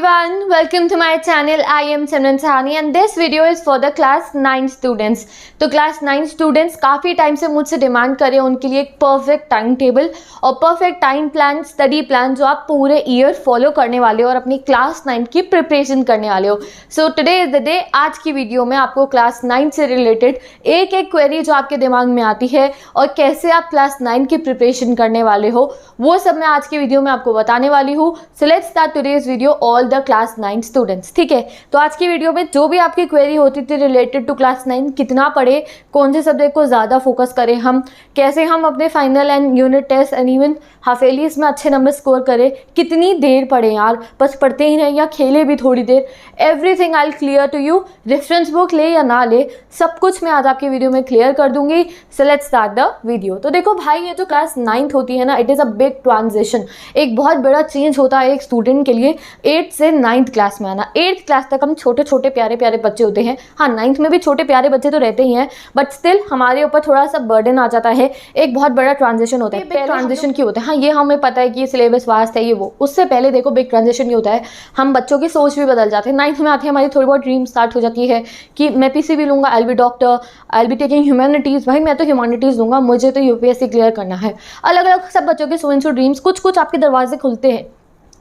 everyone, welcome to my channel. I am Simran Sahani and this video is for the class 9 students. तो class 9 students काफ़ी time से मुझसे demand कर रहे हैं उनके लिए एक परफेक्ट टाइम टेबल और perfect time plan, study plan जो आप पूरे ईयर फॉलो करने वाले हो और अपनी क्लास 9 की प्रिपरेशन करने वाले हो. So today is the day. आज की वीडियो में आपको क्लास 9 से रिलेटेड एक एक क्वेरी जो आपके दिमाग में आती है और कैसे आप क्लास 9 की प्रिपरेशन करने वाले हो वो सब मैं आज की वीडियो में आपको बताने वाली हूँ. So let's start today's video all the class 9 students. ठीक है, तो आज की वीडियो में जो भी आपकी क्वेरी होती थी रिलेटेड टू क्लास 9, कितना पढ़े, कौन से सब्जेक्ट को ज़्यादा फोकस करें हम, कैसे हम अपने final and unit test and even half yearlies में अच्छे नंबर स्कोर करें, कितनी देर पढ़ें यार, बस पढ़ते ही रहें या खेले भी थोड़ी देर, everything I will clear to you. Reference book ले या ना ले, सब कुछ मैं आज आपकी वीडियो में क्लियर कर दूंगी. So let's start the video. तो देखो भाई, ये जो क्लास 9 होती है ना, it is a big transition. एक बहुत बड़ा चेंज होता है एक स्टूडेंट के लिए 8th से 9th क्लास में आना. 8th क्लास तक हम छोटे छोटे प्यारे प्यारे बच्चे होते हैं. हाँ, 9th में भी छोटे प्यारे बच्चे तो रहते ही हैं, बट स्टिल हमारे ऊपर थोड़ा सा बर्डन आ जाता है. एक बहुत बड़ा ट्रांजिशन होता है. बिग ट्रांजिशन क्यों होता है? हाँ, ये हमें पता है कि ये सिलेबस वास्ट है, ये वो. उससे पहले देखो बिग ट्रांजिशन ये होता है, हम बच्चों की सोच भी बदल जाते हैं. 9th में आते हैं, हमारी थोड़ी बहुत ड्रीम स्टार्ट हो जाती है कि मैं पीसीबी लूँगा, I will be doctor, I will be taking humanities. भाई मैं तो ह्यूमैनिटीज़ लूँगा, मुझे तो यूपीएससी क्लियर करना है. अलग अलग सब बच्चों के सो ड्रीम्स, कुछ कुछ आपके दरवाजे खुलते हैं.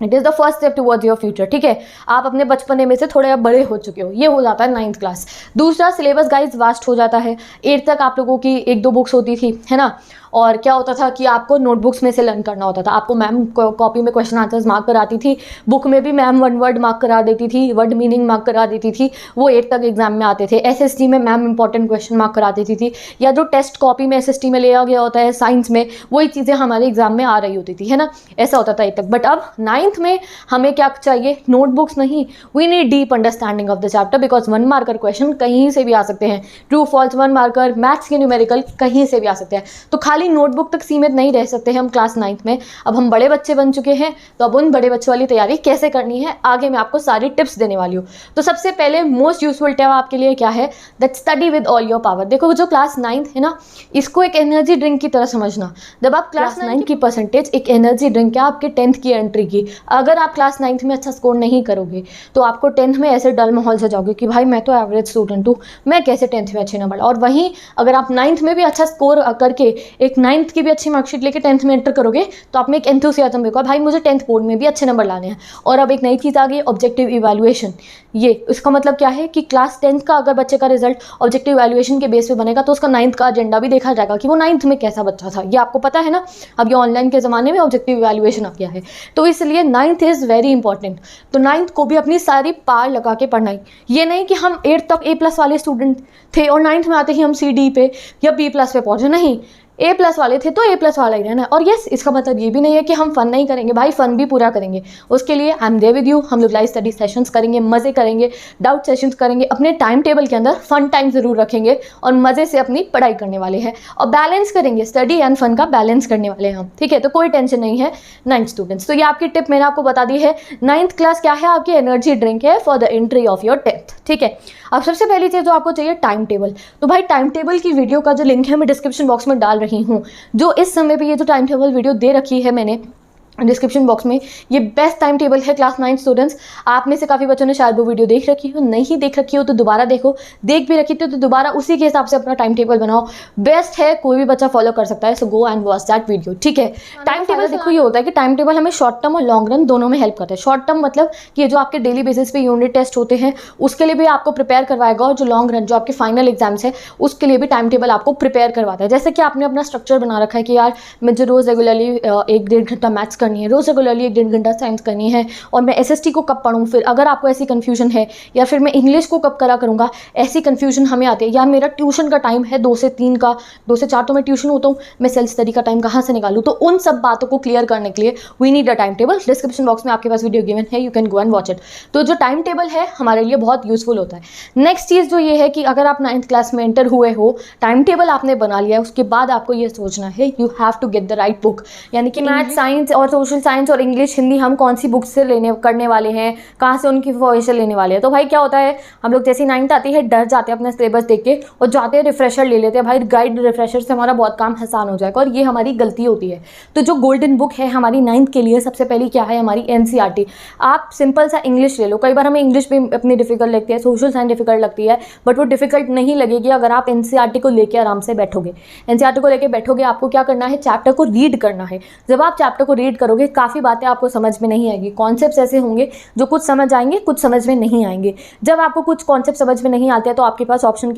It is the first step towards your future. ठीक है, आप अपने बचपने में से थोड़े अब बड़े हो चुके हो, ये हो जाता है 9th क्लास. दूसरा, सिलेबस गाइज वास्ट हो जाता है. 8th तक आप लोगों की 1-2 बुक्स होती थी, है ना, और क्या होता था कि आपको नोटबुक्स में से लर्न करना होता था. आपको मैम कॉपी में क्वेश्चन आंसर्स मार्क कराती थी, बुक में भी मैम 1 वर्ड मार्क करा देती थी, वर्ड मीनिंग मार्क करा देती थी. वो 8th तक एग्जाम में आते थे. एसएसटी में मैम इंपॉर्टेंट क्वेश्चन मार्क करा देती थी, या जो टेस्ट कॉपी में एसएसटी में लिया गया होता है साइंस में, वही चीज़ें हमारे एग्जाम में आ रही होती थी, है ना. ऐसा होता था 8th तक. बट अब 9th में हमें क्या चाहिए? नोटबुक्स नहीं, we need deep understanding of the chapter, because 1 marker question कहीं से भी आ सकते हैं. ट्रू फॉल्स 1 मार्कर, मैथ्स के न्यूमेरिकल कहीं से भी आ सकते हैं. तो खाली नोटबुक तक सीमित नहीं रह सकते हैं हम क्लास 9th में. अब हम बड़े बच्चे बन चुके हैं, तो अब उन बड़े बच्चों वाली तैयारी कैसे करनी है आगे मैं आपको सारी टिप्स देने वाली हूँ. तो सबसे पहले मोस्ट यूजफुल टिप आपके लिए क्या है? That study with all your power. देखो जो क्लास 9th है ना, इसको एक एनर्जी ड्रिंक की तरह समझना. जब आप क्लास 9 की परसेंटेज एक एनर्जी ड्रिंक है आपके 10th की एंट्री की. अगर आप क्लास 9th में अच्छा स्कोर नहीं करोगे तो आपको 10th में ऐसे डल माहौल से जाओगे कि भाई मैं तो एवरेज स्टूडेंट हूँ, मैं कैसे 10th में अच्छे नंबर. और वहीं अगर आप 9th में भी अच्छा स्कोर करके एक 9th की भी अच्छी मार्कशीट लेके 10th में एंटर करोगे तो आप में एक एंथुसियाज्म होगा, भाई मुझे 10th बोर्ड में भी अच्छे नंबर लाने हैं. और अब एक नई चीज़ आ गई, ऑब्जेक्टिव इवैल्यूएशन. ये इसका मतलब क्या है कि क्लास 10th का अगर बच्चे का रिजल्ट ऑब्जेक्टिव इवैल्यूएशन के बेस पे बनेगा तो उसका 9th का एजेंडा भी देखा जाएगा कि वो 9th में कैसा बच्चा था. ये आपको पता है ना, अब ये ऑनलाइन के ज़माने में ऑब्जेक्टिव इवैल्यूएशन आ गया है, तो इसलिए 9th इज़ वेरी इंपॉर्टेंट. तो 9th को भी अपनी सारी पार लगा के पढ़ना है. ये नहीं कि हम 8th तक A+ वाले स्टूडेंट थे और 9th में आते ही हम CD पे या B+ पे पहुँचे. नहीं, A+ वाले थे तो A+ वाला ही रहना है. और यस, इसका मतलब ये भी नहीं है कि हम फन नहीं करेंगे. भाई फन भी पूरा करेंगे. उसके लिए I am there with you. हम लोग लाइव स्टडी सेशंस करेंगे, मज़े करेंगे, डाउट सेशंस करेंगे. अपने टाइम टेबल के अंदर फन टाइम ज़रूर रखेंगे और मज़े से अपनी पढ़ाई करने वाले हैं और बैलेंस करेंगे. स्टडी एंड फन का बैलेंस करने वाले हैं हम. ठीक है, तो कोई टेंशन नहीं है 9th स्टूडेंट्स. तो ये आपकी टिप मैंने आपको बता दी है. 9th क्लास क्या है? आपकी एनर्जी ड्रिंक है for the entry of your 10th. ठीक है, अब सबसे पहली चीज़ जो आपको चाहिए, टाइम टेबल. तो भाई टाइम टेबल की वीडियो का जो लिंक है मैं डिस्क्रिप्शन बॉक्स में डाल रही हूँ. जो इस समय पे ये जो टाइम टेबल वीडियो दे रखी है मैंने डिस्क्रिप्शन बॉक्स में, ये बेस्ट टाइम टेबल है क्लास 9 स्टूडेंट्स. आप में से काफ़ी बच्चों ने शायद वो वीडियो देख रखी हो, नहीं देख रखी हो तो दोबारा देखो, देख भी रखी तो दोबारा उसी के हिसाब से अपना टाइम टेबल बनाओ. बेस्ट है, कोई भी बच्चा फॉलो कर सकता है. So go and watch that video. ठीक है, टाइम टेबल देखो ये होता है कि टाइम टेबल हमें शॉर्ट टर्म और लॉन्ग रन दोनों में हेल्प करता है. शॉर्ट टर्म मतलब कि जो आपके डेली बेसिस पे यूनिट टेस्ट होते हैं उसके लिए भी आपको प्रिपेयर करवाएगा, और जो लॉन्ग रन जो आपके फाइनल एग्जाम्स है उसके लिए भी टाइम टेबल आपको प्रिपेयर करवाता है. जैसे कि आपने अपना स्ट्रक्चर बना रखा है कि यार मुझे रोज़ रेगुलरली 1-1.5 घंटा मैथ्स करनी है, रोज़ रेगुलरली 1-1.5 घंटा साइंस करनी है, और मैं एसएसटी को कब पढ़ूँ. फिर अगर आपको ऐसी कन्फ्यूजन है, या फिर मैं इंग्लिश को कब करा करूँगा, ऐसी कन्फ्यूजन हमें आती है. यार मेरा ट्यूशन का टाइम है 2 से 3 का, 2 से 4 तो मैं ट्यूशन होता हूँ, मैं सेल्फ स्टडी का टाइम कहाँ से निकालूँ. तो उन सब बातों को क्लियर करने के लिए we need a time table. Description box में आपके पास वीडियो गिवन है, you can go and watch it. तो जो टाइम टेबल है हमारे लिए बहुत यूजफुल होता है. नेक्स्ट चीज़ जो ये है कि अगर आप 9th क्लास में एंटर हुए हो, टाइम टेबल आपने बना लिया है, उसके बाद आपको ये सोचना है you have to get the right book. यानी कि मैथ, साइंस और सोशल साइंस और इंग्लिश हिंदी हम कौन सी बुक से करने वाले हैं, कहाँ से उनकी इन्फॉर्मेशन लेने वाले हैं। तो भाई क्या होता है, हम लोग जैसे 9th आती है डर जाते हैं अपना सिलेबस देख के और जाते हैं रिफ्रेशर ले लेते हैं। भाई गाइड रिफ्रेशर से हमारा बहुत काम आसान हो जाएगा और ये हमारी गलती होती है। तो जो गोल्डन बुक है हमारी 9th के लिए, सबसे पहली क्या है हमारी NCERT। आप सिंपल सा इंग्लिश ले लो। कई बार हमें इंग्लिश भी अपनी डिफिकल्ट लगती है, सोशल साइंस डिफिकल्ट लगती है, बट वो डिफिकल्ट नहीं लगेगी अगर आप NCERT को लेके आराम से बैठोगे। NCERT को लेके बैठोगे, आपको क्या करना है, चैप्टर को रीड करना है। जब आप चैप्टर को रीड करोगे काफ़ी बातें आपको समझ में नहीं आएगी। कॉन्सेप्ट्स ऐसे होंगे जो कुछ समझ आएंगे, कुछ समझ में नहीं आएंगे। जब आपको कुछ कॉन्सेप्ट समझ में नहीं आते हैं तो आपके पास ऑप्शन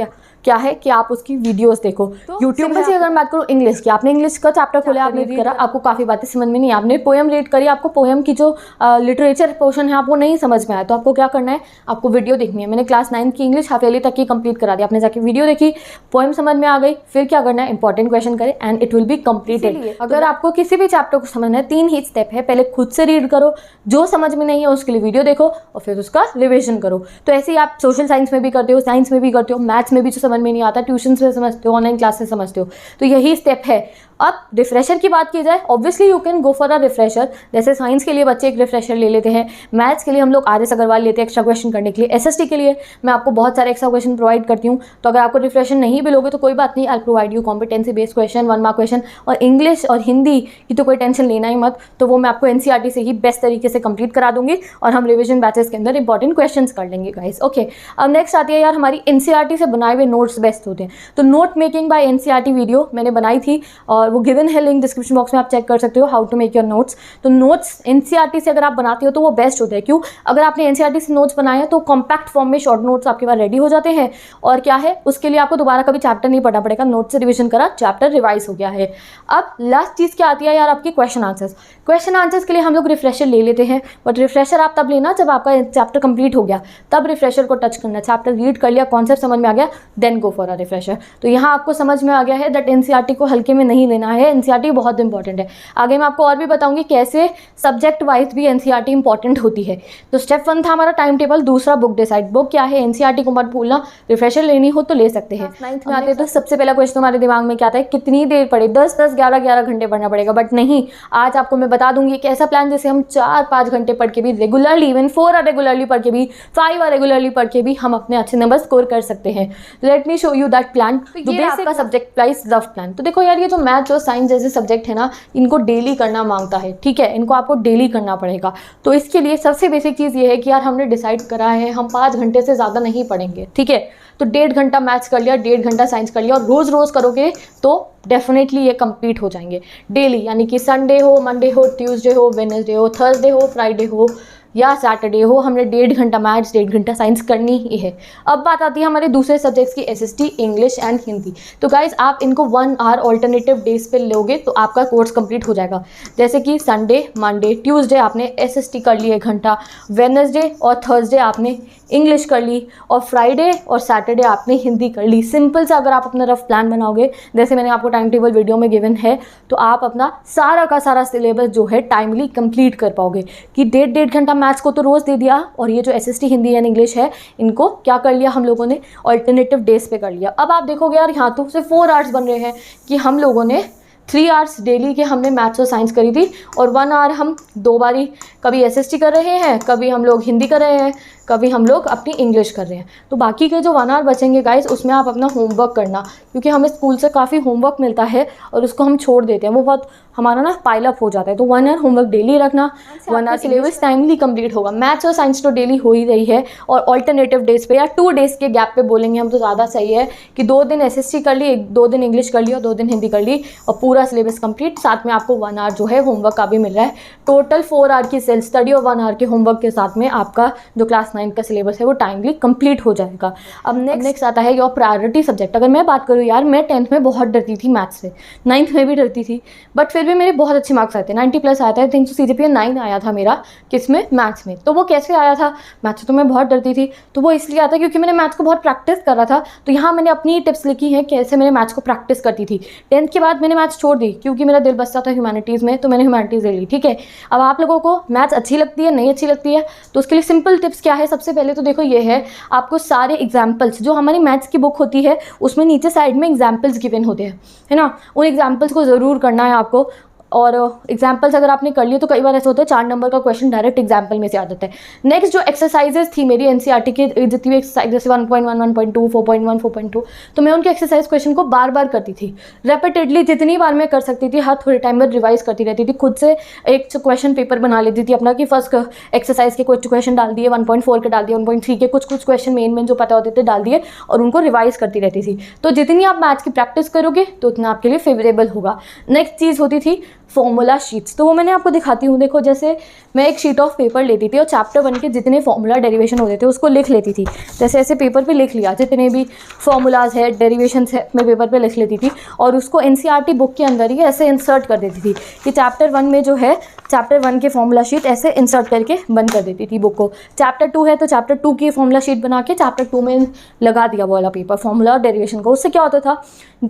क्या है कि आप उसकी वीडियोस देखो। तो यूट्यूब से अगर बात करूँ इंग्लिश की, आपने इंग्लिश का चैप्टर खोला, आपने रीड करा, आपको काफ़ी बातें समझ में नहीं, आपने पोएम रीड करी, आपको पोएम की जो लिटरेचर पोर्शन है आपको नहीं समझ में आया, तो आपको क्या करना है, आपको वीडियो देखनी है। मैंने क्लास 9th की इंग्लिश हाफ ईयरली तक की कंप्लीट करा दी। आपने जाके वीडियो देखी, पोएम समझ में आ गई, फिर क्या करना है, इंपॉर्टेंट क्वेश्चन करें and it will be completed. अगर आपको किसी भी चैप्टर को समझना है 3 ही स्टेप है। पहले खुद से रीड करो, जो समझ में नहीं है उसके लिए वीडियो देखो और फिर उसका रिविजन करो। तो ऐसे ही आप सोशल साइंस में भी करते हो, साइंस में भी करते हो, मैथ्स में भी जो समझ में नहीं आता ट्यूशन से समझते हो, ऑनलाइन क्लास से समझते हो। तो यही स्टेप है। अब रिफ्रेशर की बात की जाए, obviously you can go for a refresher. जैसे साइंस के लिए बच्चे एक रिफ्रेशर ले लेते हैं, मैथ्स के लिए हम लोग RS अग्रवाल लेते हैं एक्स्ट्रा क्वेश्चन करने के लिए, SST के लिए मैं आपको बहुत सारे एक्स्ट्रा क्वेश्चन प्रोवाइड करती हूँ। तो अगर आपको रिफ्रेशर नहीं भी लोगे तो कोई बात नहीं, I provide you competency based question, 1 mark question. और इंग्लिश और हिंदी की तो कोई टेंशन लेना ही मत, तो वो मैं आपको NCERT से ही बेस्ट तरीके से कंप्लीट करा दूंगी और हम रिविजन बैचेस के अंदर इंपॉर्टेंट क्वेश्चन कर लेंगे गाइस। ओके, अब नेक्स्ट आती है यार हमारी NCERT से बनाए हुए नोट्स बेस्ट होते हैं। तो note making by NCERT video मैंने बनाई थी और वो गिवन है लिंक डिस्क्रिप्शन बॉक्स में, आप चेक कर सकते हो, how to make your notes. तो नोट्स NCERT से अगर आप बनाते हो तो वो बेस्ट होता है। क्यों? अगर आपने NCERT से नोट्स बनाए हैं तो कॉम्पैक्ट फॉर्म में शॉर्ट नोट्स आपके पास रेडी हो जाते हैं और क्या है, उसके लिए आपको दोबारा कभी चैप्टर नहीं पढ़ना पड़ेगा। नोट से रिविजन करा, चैप्टर रिवाइज हो गया है। अब लास्ट चीज़ क्या आती है यार, आपकी क्वेश्चन आंसर्स। क्वेश्चन आंसर्स के लिए हम लोग रिफ्रेशर ले लेते हैं, बट रिफ्रेशर आप तब लेना जब आपका चैप्टर कंप्लीट हो गया, तब रिफ्रेशर को टच करना। चैप्टर रीड कर लिया, कॉन्सेप्ट समझ में आ गया, then go for a refresher. तो यहाँ आपको समझ में आ गया है दैट NCERT को हल्के में नहीं लेना है, NCERT बहुत इंपॉर्टेंट है। आगे मैं आपको और भी बताऊंगी कैसे सब्जेक्ट वाइज भी NCERT इंपॉर्टेंट होती है। तो स्टेप 1 था हमारा टाइम टेबल, दूसरा बुक डिसाइड। बुक क्या है, NCERT को मत भूलना, रिफ्रेशर लेनी हो तो ले सकते हैं। 9th में आते तो सबसे पहला क्वेश्चन हमारे दिमाग में क्या आता है, कितनी देर पढ़े, 10-10, 11-11 घंटे पढ़ना पड़ेगा। बट नहीं, आज आपको मैं बता दूंगी एक ऐसा प्लान जिसे हम 4-5 घंटे पढ़ के भी रेगुलरली, इवन 4 आवर रेगुलरली पढ़ के भी, 5 आवर रेगुलरली पढ़ के भी हम अपने अच्छे नंबर स्कोर कर सकते हैं। Let me show you that plan. तो ये आपका सब्जेक्ट वाइज रफ प्लान। तो देखो यार, ये जो मैथ्स और साइंस जैसे सब्जेक्ट है ना, इनको डेली करना मांगता है, ठीक है, इनको आपको डेली करना पड़ेगा। तो इसके लिए सबसे बेसिक चीज़ ये है कि यार हमने डिसाइड करा है हम 5 घंटे से ज़्यादा नहीं पढ़ेंगे, ठीक है। तो 1.5 घंटा मैथ्स कर लिया, 1.5 घंटा साइंस कर लिया और रोज़ रोज़ करोगे तो डेफिनेटली ये कंप्लीट हो जाएंगे डेली। यानी कि संडे हो, मंडे हो, ट्यूसडे हो, वेडनेसडे हो, थर्सडे हो, फ्राइडे हो या सैटरडे हो, हमने 1.5 घंटा मैथ्स, 1.5 घंटा साइंस करनी ही है। अब बात आती है हमारे दूसरे सब्जेक्ट्स की, SST, इंग्लिश एंड हिंदी। तो गाइज आप इनको 1 आवर ऑल्टरनेटिव डेज पे लोगे तो आपका कोर्स कंप्लीट हो जाएगा। जैसे कि संडे, मंडे, ट्यूसडे आपने SST कर ली 1 घंटा, वेडनेसडे और थर्सडे आपने इंग्लिश कर ली और फ्राइडे और सैटरडे आपने हिंदी कर ली। सिंपल सा अगर आप अपना रफ प्लान बनाओगे, जैसे मैंने आपको टाइम टेबल वीडियो में गिवन है, तो आप अपना सारा का सारा सिलेबस जो है टाइमली कंप्लीट कर पाओगे। कि 1.5 घंटा मैथ्स को तो रोज़ दे दिया और ये जो SST, हिंदी एंड इंग्लिश है, इनको क्या कर लिया हम लोगों ने, ऑल्टरनेटिव डेज पे कर लिया। अब आप देखोगे यार, यहाँ तो सिर्फ 4 आवर्स बन रहे हैं कि हम लोगों ने 3 आवर्स डेली के हमने मैथ्स और साइंस करी थी और 1 आवर हम 2 बारी कभी SST कर रहे हैं, कभी हम लोग हिंदी कर रहे हैं, कभी हम लोग अपनी इंग्लिश कर रहे हैं। तो बाकी के जो 1 आवर बचेंगे गाइस, उसमें आप अपना होमवर्क करना, क्योंकि हमें स्कूल से काफ़ी होमवर्क मिलता है और उसको हम छोड़ देते हैं, वो बहुत हमारा ना पाइल अप हो जाता है। तो 1 आवर होमवर्क डेली रखना, 1 आवर सिलेबस टाइमली कंप्लीट होगा। मैथ्स और साइंस तो डेली हो ही रही है और ऑल्टरनेटिव डेज पे या 2 डेज़ के गैप पे बोलेंगे हम तो ज़्यादा सही है कि 2 दिन SST कर ली, 2 दिन इंग्लिश कर ली और 2 दिन हिंदी कर ली और पूरा सिलेबस कंप्लीट। साथ में आपको 1 आवर जो है होमवर्क का भी मिल रहा है। टोटल 4 आवर की सेल्फ स्टडी और 1 आवर के होमवर्क के साथ में आपका जो क्लास 9 का सिलेबस है वो टाइमली कंप्लीट हो जाएगा। अब नेक्स्ट आता है योर प्रायोरिटी सब्जेक्ट। अगर मैं बात करूँ यार, मैं 10th में बहुत डरती थी मैथ्स से, 9th में भी डरती थी, बट फिर भी मेरे बहुत अच्छे मार्क्स आए थे, 90+ आया था। आई थिंक CGPA 9 आया था मेरा, किसमें, मैथ्स में। तो वो कैसे आया था, मैथ्स से तो मैं बहुत डरती थी, तो वो इसलिए आता क्योंकि मैंने मैथ्स को बहुत प्रैक्टिस करा था। तो यहाँ मैंने अपनी टिप्स लिखी हैं कैसे मैंने मैथ्स को प्रैक्टिस करती थी। 10th के बाद मैंने मैथ्स छोड़ दी क्योंकि मेरा दिल बसता था ह्यूमैनिटीज़ में, तो मैंने ह्यूमैनिटीज़ ले ली, ठीक है। अब आप लोगों को मैथ्स अच्छी लगती है, नहीं अच्छी लगती है, तो उसके लिए सिंपल टिप्स क्या है। सबसे पहले तो देखो ये है, आपको सारे एग्जाम्पल्स जो हमारी मैथ्स की बुक होती है उसमें नीचे साइड में एग्जाम्पल्स गिवन होते हैं, है ना, उन एग्जाम्पल्स को ज़रूर करना है आपको। और एग्जाम्पल्स अगर आपने कर लिए तो कई बार ऐसा होता है 4 नंबर का क्वेश्चन डायरेक्ट एग्जाम्पल में से आ जाता है। नेक्स्ट जो एक्सरसाइजेस थी मेरी एनसीईआरटी की जितनी भी एक्सरसाइज जैसे 1.1, 1.2, 4.1, 4.2, तो मैं उनके एक्सरसाइज क्वेश्चन को बार बार करती थी, रेपिटेडली जितनी बार मैं कर सकती थी, हर थोड़े टाइम में रिवाइज करती रहती थी, खुद से एक क्वेश्चन पेपर बना लेती थी अपना कि फर्स्ट एक्सरसाइज के कुछ क्वेश्चन डाल दिए, 1.4 के डाल दिए, 1.3 के कुछ क्वेश्चन मेन जो पता होते थे डाल दिए और उनको रिवाइज करती रहती थी। तो जितनी आप मैथ्स की प्रैक्टिस करोगे तो उतना आपके लिए फेवरेबल होगा। नेक्स्ट चीज़ होती थी फॉर्मूला शीट्स, तो वो मैंने आपको दिखाती हूँ। देखो जैसे मैं एक शीट ऑफ पेपर लेती थी और चैप्टर 1 के जितने फॉर्मूला डेरिवेशन होते थे उसको लिख लेती थी। जैसे ऐसे पेपर पे लिख लिया, जितने भी फॉर्मूलाज है डेरिवेशंस है मैं पेपर पे लिख लेती थी और उसको एनसीईआरटी बुक के अंदर ही ऐसे इंसर्ट कर देती थी कि चैप्टर 1 में जो है चैप्टर 1 के फॉर्मूला शीट ऐसे इंसर्ट करके बंद कर देती थी बुक को। चैप्टर 2 है तो चैप्टर 2 की फॉर्मूला शीट बना के चैप्टर 2 में लगा दिया वो वाला पेपर फॉर्मूला और डेरिवेशन को। उससे क्या होता था,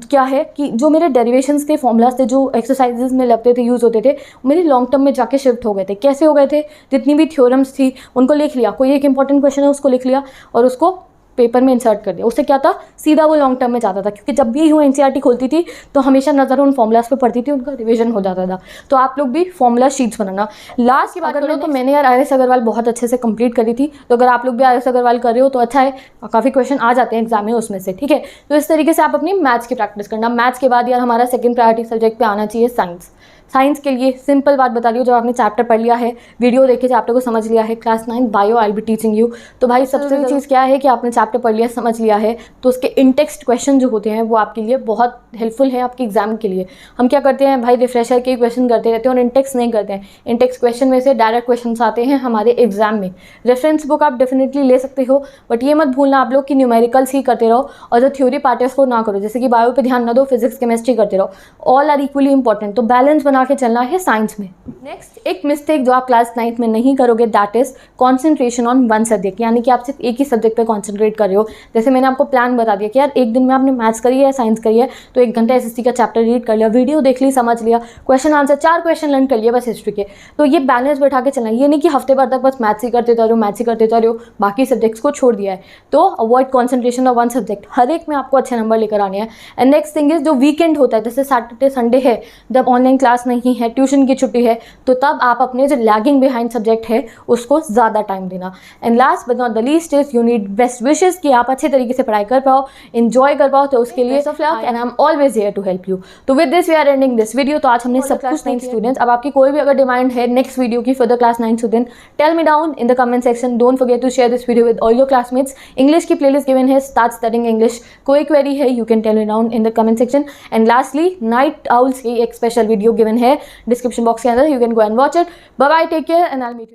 क्या है कि जो मेरे डेरिवेशंस के फॉर्मूलाज थे जो एक्सरसाइजेज में लगते थे, यूज़ होते थे, मेरे लॉन्ग टर्म में जाके शिफ्ट हो गए थे। कैसे हो गए थे, जितनी भी थ्योरम्स थी उनको लिख लिया, कोई एक इंपॉर्टेंट क्वेश्चन है उसको लिख लिया और उसको पेपर में इंसर्ट कर दिया। उससे क्या था, सीधा वो लॉन्ग टर्म में जाता था, क्योंकि जब भी यूँ एनसीईआरटी खोलती थी तो हमेशा नज़र उन फॉर्मूलाज पे पढ़ती थी, उनका रिवीजन हो जाता था। तो आप लोग भी फॉर्मूला शीट्स बनाना। लास्ट की बात करो तो मैंने यार IAS अग्रवाल बहुत अच्छे से कंप्लीट करी थी, तो अगर आप लोग भी IAS अग्रवाल कर रहे हो तो अच्छा है, काफ़ी क्वेश्चन आ जाते हैं एग्जाम में उसमें से, ठीक है। तो इस तरीके से आप अपनी मैथ्स की प्रैक्टिस करना। मैथ्स के बाद यार हमारा सेकंड प्रायोरिटी सब्जेक्ट पे आना चाहिए साइंस। साइंस के लिए सिंपल बात बता रही हूँ, जब आपने चैप्टर पढ़ लिया है, वीडियो देखे चैप्टर को समझ लिया है, class 9 bio I be teaching you, तो भाई सबसे बड़ी चीज़ क्या है कि आपने चैप्टर पढ़ लिया समझ लिया है तो उसके इनटेक्स्ट क्वेश्चन जो होते हैं वो आपके लिए बहुत हेल्पफुल है आपके एग्जाम के लिए। हम क्या करते हैं भाई, रिफ्रेशर के क्वेश्चन करते रहते हैं और इनटेक्स्ट नहीं करते हैं। इनटेक्स्ट क्वेश्चन में से डायरेक्ट क्वेश्चन आते हैं हमारे एग्जाम में। रेफरेंस बुक आप डेफिनेटली ले सकते हो, बट ये मत भूलना आप लोग कि न्यूमेरिकल्स ही करते रहो और जो थ्योरी पार्ट है उसको ना करो। जैसे कि बायो पे ध्यान ना दो, फिजिक्स केमिस्ट्री करते रहो, ऑल आर इक्वली इंपॉर्टेंट। तो बैलेंस बना के चलना है साइंस में। नेक्स्ट एक मिस्टेक जो आप क्लास 9th में नहीं करोगे, that is concentration on one subject, यानी कि आप सिर्फ एक ही सब्जेक्ट पे कॉन्सेंट्रेट कर रहे हो। जैसे मैंने आपको प्लान बता दिया कि यार एक दिन में आपने मैथ्स करी है, साइंस करी है, तो 1 घंटा एसएसटी का चैप्टर रीड कर लिया, वीडियो देख ली, समझ लिया, क्वेश्चन आंसर 4 क्वेश्चन लर्न कर लिए बस हिस्ट्री के। तो ये बैलेंस बैठा के चलना, ये नहीं कि हफ्ते भर तक बस मैथ्स ही करते जा रहे हो, मैथ्स ही करते जा रहे हो, बाकी सब्जेक्ट्स को छोड़ दिया है। तो avoid concentration of one subject, हर एक में आपको अच्छे नंबर लेकर आने हैं। एंड नेक्स्ट थिंग इज जो वीकेंड होता है, जैसे सैटरडे संडे है, जब ऑनलाइन क्लास नहीं है, ट्यूशन की छुट्टी है, तो तब आप अपने जो लैगिंग बिहाइंड सब्जेक्ट है उसको ज़्यादा टाइम देना। And last but not the least is you need best wishes कि आप अच्छे तरीके से पढ़ाई कर पाओ, एंजॉय कर पाओ, तो उसके लिए of luck and I am always here to help you. तो with this we are ending this video. तो आज हमने सब कुछ 9 स्टूडेंट्स, अब आपकी कोई भी अगर डिमांड है नेक्स्ट वीडियो की for the class 9 student, tell me down in the comment section. Don't forget to share this video with all your classmates. English की प्लेलिस्ट गिवन है, स्टार्ट स्टडिंग इंग्लिश। कोई क्वेरी है you can tell me down in the comment section. And lastly night owls की एक special video given है description box के अंदर, you can go and watch it. Bye bye, take care and I will meet you.